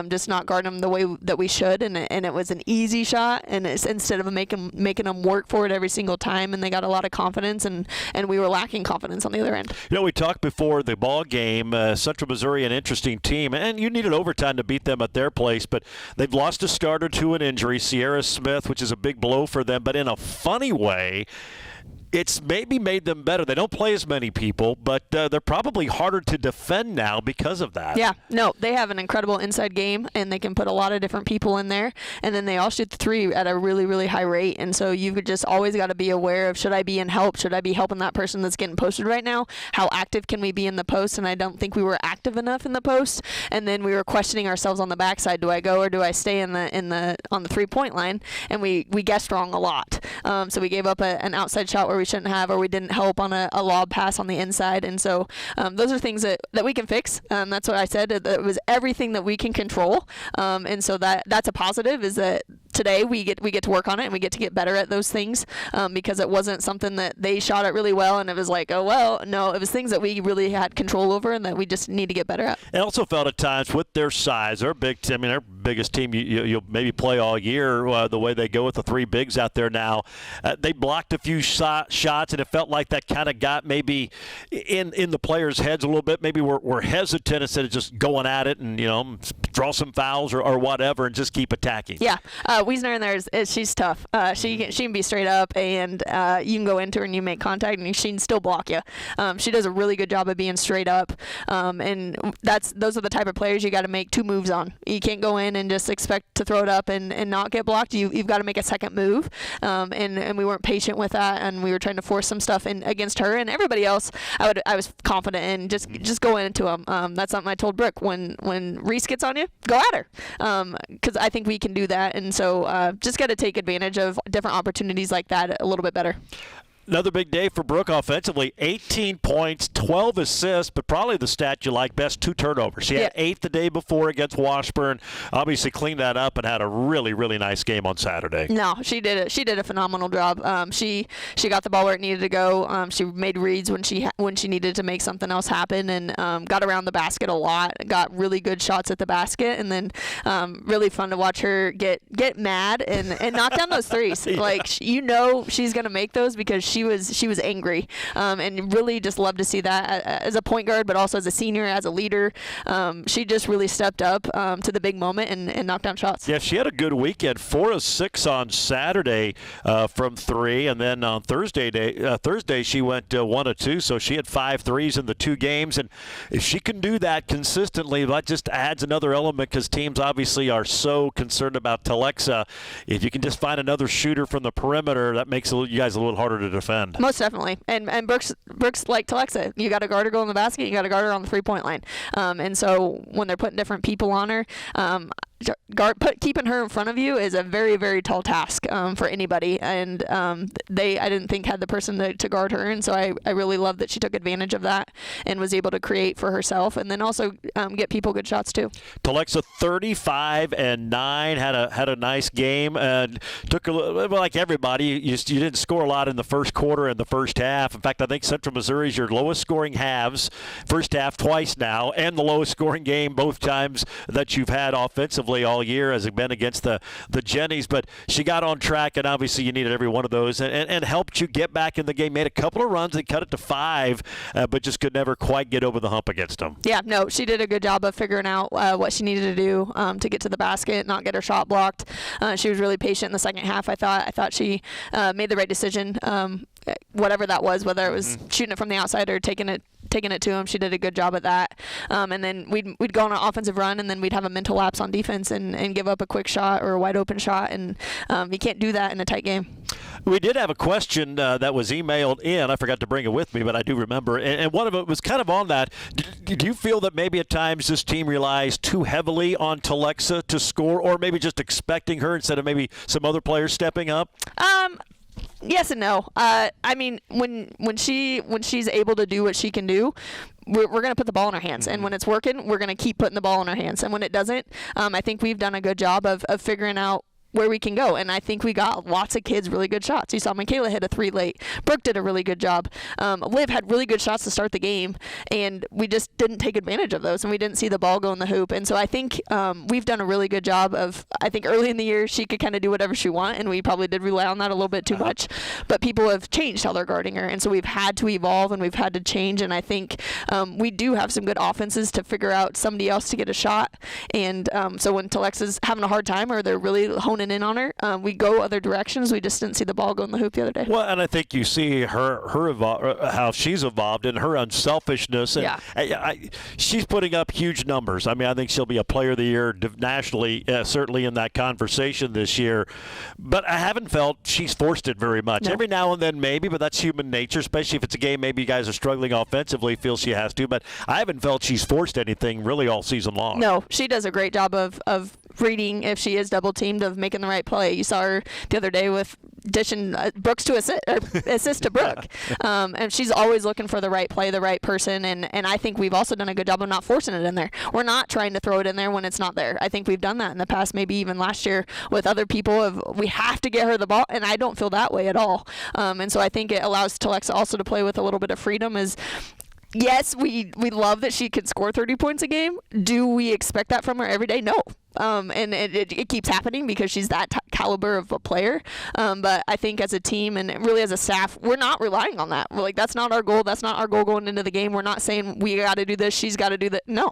just not guarding them the way that we should, and it was an easy shot, and it's, instead of making them work for it every single time, and they got a lot of confidence, and we were lacking confidence on the other end. You know, we talked before the ball game, Central Missouri, an interesting team, and you needed overtime to beat them at their place, but they've lost a starter to an injury, Sierra Smith, which is a big blow for them, but in a funny way, it's maybe made them better. They don't play as many people, but they're probably harder to defend now because of that. Yeah, no, they have an incredible inside game, and they can put a lot of different people in there, and then they all shoot the three at a really, really high rate, and so you've just always got to be aware of, should I be in help? Should I be helping that person that's getting posted right now? How active can we be in the post? And I don't think we were active enough in the post, and then we were questioning ourselves on the backside. Do I go or do I stay on the 3-point line? And we guessed wrong a lot. So we gave up an outside shot where we shouldn't have, or we didn't help on a lob pass on the inside, and so those are things that we can fix. That's what I said. It was everything that we can control, and so that's a positive, is that today we get to work on it, and we get to get better at those things, because it wasn't something that they shot at really well, and it was like, oh well, no, it was things that we really had control over, and that we just need to get better at. I also felt at times with their size, their biggest team you'll maybe play all year, the way they go with the three bigs out there now, they blocked a few shots, and it felt like that kind of got maybe in the players' heads a little bit. Maybe we're hesitant instead of just going at it and draw some fouls or whatever and just keep attacking. Yeah, Wiesner in there she's tough. She can be straight up, and you can go into her and you make contact, and she can still block you. She does a really good job of being straight up, and those are the type of players you got to make two moves on. You can't go in and just expect to throw it up and not get blocked. You've got to make a second move, and we weren't patient with that, and we were trying to force some stuff in against her and everybody else. I was confident in just go into them. That's something I told Brooke, when Reese gets on you, go at her, because I think we can do that, and so just got to take advantage of different opportunities like that a little bit better. Another big day for Brooke offensively, 18 points, 12 assists, but probably the stat you like best, 2 turnovers. She had 8 the day before against Washburn. Obviously cleaned that up and had a really, really nice game on Saturday. No, she did it. She did a phenomenal job. She got the ball where it needed to go. She made reads when she needed to make something else happen, and got around the basket a lot. Got really good shots at the basket, and then really fun to watch her get mad and knock down those threes. Yeah. Like she's gonna make those because she was angry, and really just love to see that as a point guard, but also as a senior, as a leader. She just really stepped up to the big moment and knocked down shots. Yeah, she had a good weekend. 4 of 6 on Saturday from 3, and then on Thursday she went 1 of 2, so she had 5 threes in the 2 games. And if she can do that consistently, that just adds another element, because teams obviously are so concerned about Telexa. If you can just find another shooter from the perimeter, that makes you guys a little harder to defend. Most definitely. And Brooks like Telexa. You got to guard her go in the basket. You got to guard her on the 3-point line. And so when they're putting different people on her, keeping her in front of you is a very, very tall task for anybody, and I didn't think had the person to guard her, and so I really love that she took advantage of that and was able to create for herself, and then also get people good shots too. Telexa 35-9 had a nice game, and took a little, like everybody, you didn't score a lot in the first quarter and the first half. In fact, I think Central Missouri is your lowest scoring halves, first half twice now, and the lowest scoring game both times that you've had offensively all year has been against the Jennies. But she got on track, and obviously you needed every one of those, and helped you get back in the game. Made a couple of runs and cut it to 5, but just could never quite get over the hump against them. Yeah, no, she did a good job of figuring out what she needed to do to get to the basket, not get her shot blocked. She was really patient in the second half. I thought she made the right decision, whatever that was, whether it was shooting it from the outside or taking it to him. She did a good job at that. And then we'd go on an offensive run, and then we'd have a mental lapse on defense and give up a quick shot or a wide open shot, and you can't do that in a tight game. We did have a question that was emailed in. I forgot to bring it with me, but I do remember. And one of it was kind of on that. Do you feel that maybe at times this team relies too heavily on Telexa to score, or maybe just expecting her instead of maybe some other players stepping up? Yes and no. I mean, when she's able to do what she can do, we're going to put the ball in her hands. And when it's working, we're going to keep putting the ball in her hands. And when it doesn't, I think we've done a good job of figuring out where we can go. And I think we got lots of kids really good shots. You saw Michaela hit a 3 late. Brooke did a really good job. Liv had really good shots to start the game, and we just didn't take advantage of those, and we didn't see the ball go in the hoop. And so I think we've done a really good job of, I think early in the year she could kind of do whatever she wants, and we probably did rely on that a little bit too much. But people have changed how they're guarding her, and so we've had to evolve and we've had to change. And I think we do have some good offenses to figure out somebody else to get a shot. And so when Telexa's having a hard time or they're really honing in on her, we go other directions. We just didn't see the ball go in the hoop the other day. Well, and I think you see how she's evolved and her unselfishness. And she's putting up huge numbers. I mean, I think she'll be a player of the year nationally, certainly in that conversation this year. But I haven't felt she's forced it very much. No. Every now and then maybe, but that's human nature, especially if it's a game maybe you guys are struggling offensively, feels she has to. But I haven't felt she's forced anything really all season long. No, she does a great job of reading if she is double teamed, of making the right play. You saw her the other day with dishing Brooks to assist to Brooke. And she's always looking for the right play, the right person. And I think we've also done a good job of not forcing it in there. We're not trying to throw it in there when it's not there. I think we've done that in the past, maybe even last year with other people. We have to get her the ball, and I don't feel that way at all. And so I think it allows Telexa also to play with a little bit of freedom. Yes, we love that she could score 30 points a game. Do we expect that from her every day? No. And it keeps happening because she's that caliber of a player. But I think as a team and really as a staff, we're not relying on that. We're like, that's not our goal. That's not our goal going into the game. We're not saying we got to do this, she's got to do that. No.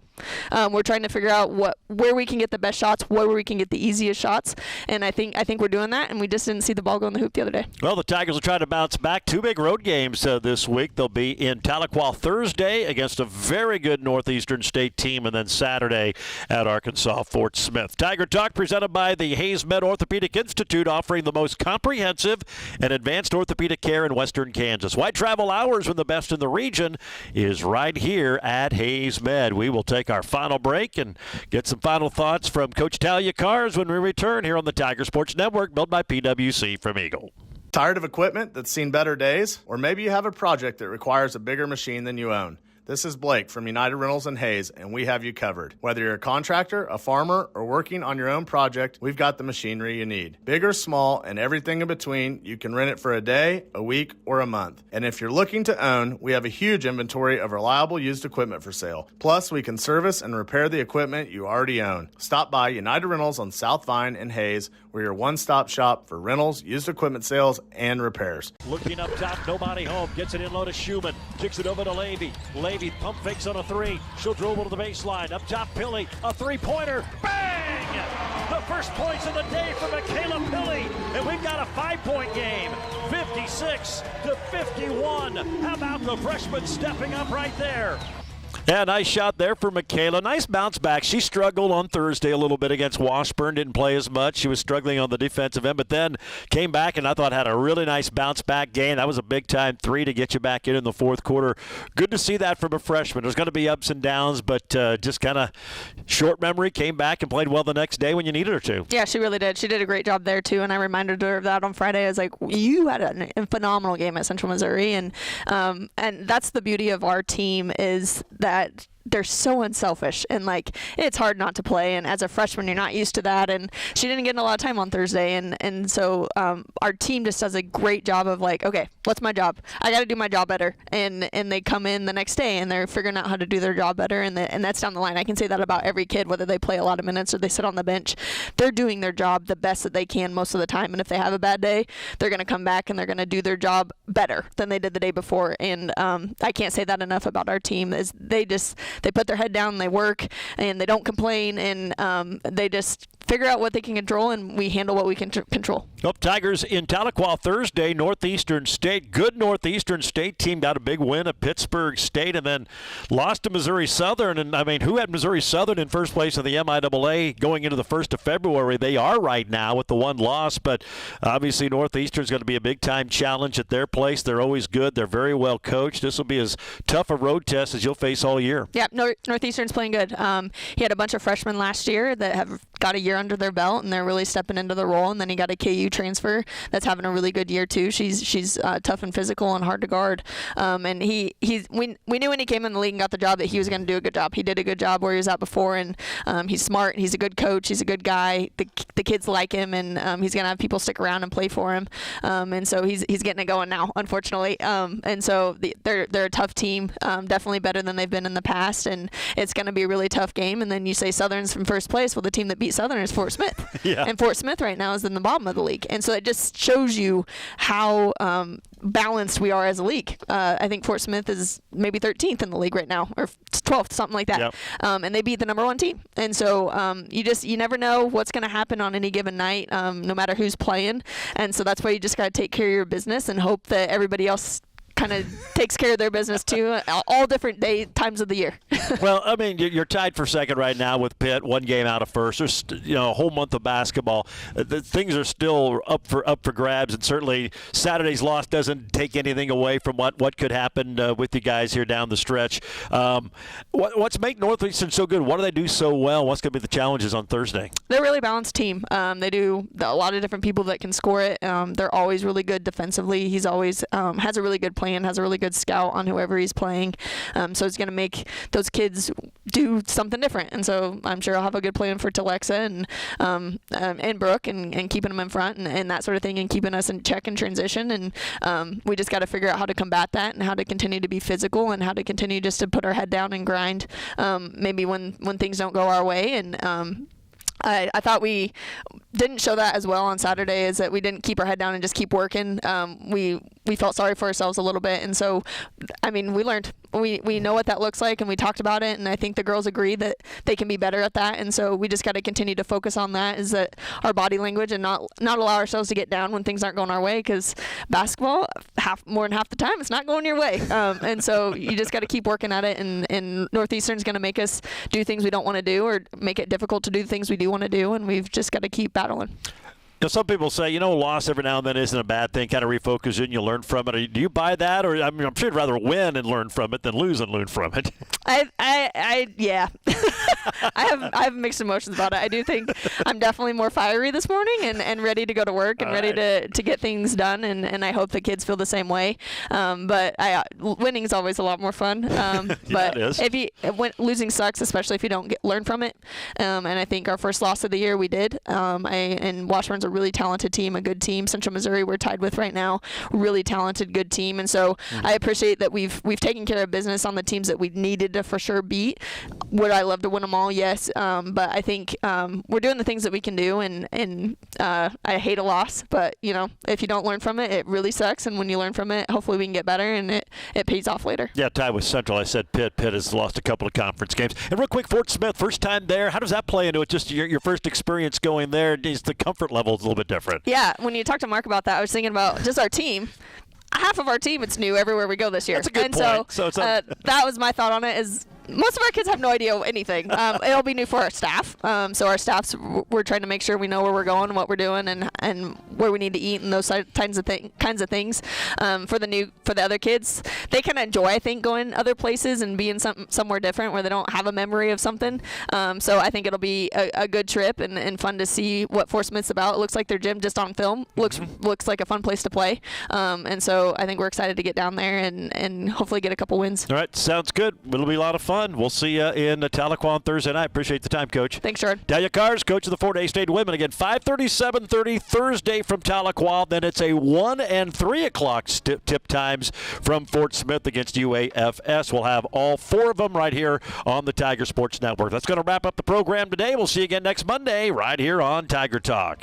We're trying to figure out where we can get the best shots, where we can get the easiest shots. And I think we're doing that, and we just didn't see the ball go in the hoop the other day. Well, the Tigers will try to bounce back. 2 big road games this week. They'll be in Tahlequah Thursday against a very good Northeastern State team, and then Saturday at Arkansas Fort Smith. Tiger Talk presented by the Hayes Med Orthopedic Institute, offering the most comprehensive and advanced orthopedic care in Western Kansas. Why travel hours when the best in the region is right here at Hayes Med? We will take our final break and get some final thoughts from Coach Talia Cars when we return here on the Tiger Sports Network, built by PwC from Eagle. Tired of equipment that's seen better days? Or maybe you have a project that requires a bigger machine than you own. This is Blake from United Rentals in Hayes, and we have you covered. Whether you're a contractor, a farmer, or working on your own project, we've got the machinery you need. Big or small, and everything in between, you can rent it for a day, a week, or a month. And if you're looking to own, we have a huge inventory of reliable used equipment for sale. Plus, we can service and repair the equipment you already own. Stop by United Rentals on South Vine in Hayes. We're your one-stop shop for rentals, used equipment sales, and repairs. Looking up top, nobody home. Gets it in low to Schumann. Kicks it over to Levy. Levy pump fakes on a 3. She'll dribble to the baseline. Up top, Pilley. A 3-pointer. Bang! The first points of the day for Michaela Pilley. And we've got a 5-point game. 56-51. How about the freshman stepping up right there? Yeah, nice shot there for Michaela. Nice bounce back. She struggled on Thursday a little bit against Washburn. Didn't play as much. She was struggling on the defensive end, but then came back and I thought had a really nice bounce back game. That was a big-time 3 to get you back in the fourth quarter. Good to see that from a freshman. There's going to be ups and downs, but just kind of short memory, came back and played well the next day when you needed her to. Yeah, she really did. She did a great job there, too, and I reminded her of that on Friday. I was like, you had a phenomenal game at Central Missouri, and that's the beauty of our team is that they're so unselfish, and like it's hard not to play, and as a freshman you're not used to that, and she didn't get a lot of time on Thursday, and so our team just does a great job of like, okay, what's my job? I got to do my job better, and they come in the next day and they're figuring out how to do their job better, and that's down the line. I can say that about every kid, whether they play a lot of minutes or they sit on the bench. They're doing their job the best that they can most of the time, and if they have a bad day, they're going to come back and they're going to do their job better than they did the day before, and I can't say that enough about our team. Is they put their head down and they work and they don't complain, and they just figure out what they can control, and we handle what we can control. Tigers in Tahlequah Thursday. Northeastern State, good Northeastern State team, got a big win at Pittsburgh State and then lost to Missouri Southern. And I mean, who had Missouri Southern in first place in the MIAA going into the 1st of February? They are right now with the one loss, but obviously Northeastern is going to be a big-time challenge at their place. They're always good. They're very well coached. This will be as tough a road test as you'll face all year. Yeah, Northeastern's playing good. He had a bunch of freshmen last year that have got a year under their belt, and they're really stepping into the role. And then you got a KU transfer that's having a really good year too. She's tough and physical and hard to guard. And we knew when he came in the league and got the job that he was going to do a good job. He did a good job where he was at before, and he's smart. He's a good coach. He's a good guy. The kids like him, and he's going to have people stick around and play for him. And so he's getting it going now, unfortunately. And so they're a tough team, definitely better than they've been in the past, and it's going to be a really tough game. And then you say Southern's from first place. Well, the team that beat Southern is Fort Smith. Yeah. And Fort Smith right now is in the bottom of the league. And so it just shows you how balanced we are as a league. I think Fort Smith is maybe 13th in the league right now, or 12th, something like that. Yep. And they beat the number 1 team. And so you never know what's going to happen on any given night, no matter who's playing. And so that's why you just got to take care of your business and hope that everybody else kind of takes care of their business too, all different times of the year. Well, I mean, you're tied for second right now with Pitt, 1 game out of first. There's a whole month of basketball. Things are still up for grabs, and certainly Saturday's loss doesn't take anything away from what could happen with you guys here down the stretch. What's make Northeastern so good? What do they do so well? What's going to be the challenges on Thursday? They're a really balanced team. They do a lot of different people that can score it. They're always really good defensively. He's always has a really good plan, has a really good scout on whoever he's playing. So it's going to make those kids do something different. And so I'm sure I'll have a good plan for Telexa and Brooke and keeping them in front and that sort of thing, and keeping us in check and transition. And we just got to figure out how to combat that and how to continue to be physical and how to continue just to put our head down and grind maybe when things don't go our way. And I thought we didn't show that as well on Saturday, is that we didn't keep our head down and just keep working. We felt sorry for ourselves a little bit. And so, I mean, we learned. We know what that looks like, and we talked about it, and I think the girls agree that they can be better at that. And so we just got to continue to focus on that, is that our body language, and not allow ourselves to get down when things aren't going our way, because basketball, more than half the time, it's not going your way. And so you just got to keep working at it, and Northeastern's going to make us do things we don't want to do, or make it difficult to do things we do want to do, and we've just got to keep battling. Some people say, loss every now and then isn't a bad thing. Kind of refocus you and you learn from it. Do you buy that, or I mean, I'm sure you'd rather win and learn from it than lose and learn from it. Yeah. I have mixed emotions about it. I do think I'm definitely more fiery this morning and ready to go to work and ready to get things done, and I hope the kids feel the same way. But winning is always a lot more fun. But it is. Losing sucks, especially if you don't learn from it. And I think our first loss of the year we did. And Washburn's a really talented team, a good team. Central Missouri we're tied with right now, really talented, good team. And so I appreciate that we've taken care of business on the teams that we needed to for sure beat. Would I love to win them all? Yes. But I think we're doing the things that we can do, and I hate a loss, but if you don't learn from it, it really sucks. And when you learn from it, hopefully we can get better, and it pays off later. Yeah, tied with Central. I said Pitt. Pitt has lost a couple of conference games. And real quick, Fort Smith, first time there. How does that play into it? Just your first experience going there. Is the comfort level a little bit different? Yeah, when you talked to Mark about that, I was thinking about just our team. Half of our team, it's new everywhere we go this year. That's a good point. So that was my thought on it, is most of our kids have no idea anything. It'll be new for our staff. So our staffs, we're trying to make sure we know where we're going, what we're doing, and where we need to eat, and those kinds of things. For the other kids, they kind of enjoy, I think, going other places and being somewhere different where they don't have a memory of something. So I think it'll be a good trip and fun to see what Fort Smith's about. It looks like their gym just on film looks like a fun place to play. And so I think we're excited to get down there and hopefully get a couple wins. All right, sounds good. It'll be a lot of fun. We'll see you in Tahlequah on Thursday night. Appreciate the time, Coach. Thanks, Jordan. Dahlia Cars, coach of the Fort Hays State women. Again, 5:30, 7:30 Thursday from Tahlequah. Then it's a 1 and 3 o'clock tip times from Fort Smith against UAFS. We'll have all 4 of them right here on the Tiger Sports Network. That's going to wrap up the program today. We'll see you again next Monday right here on Tiger Talk.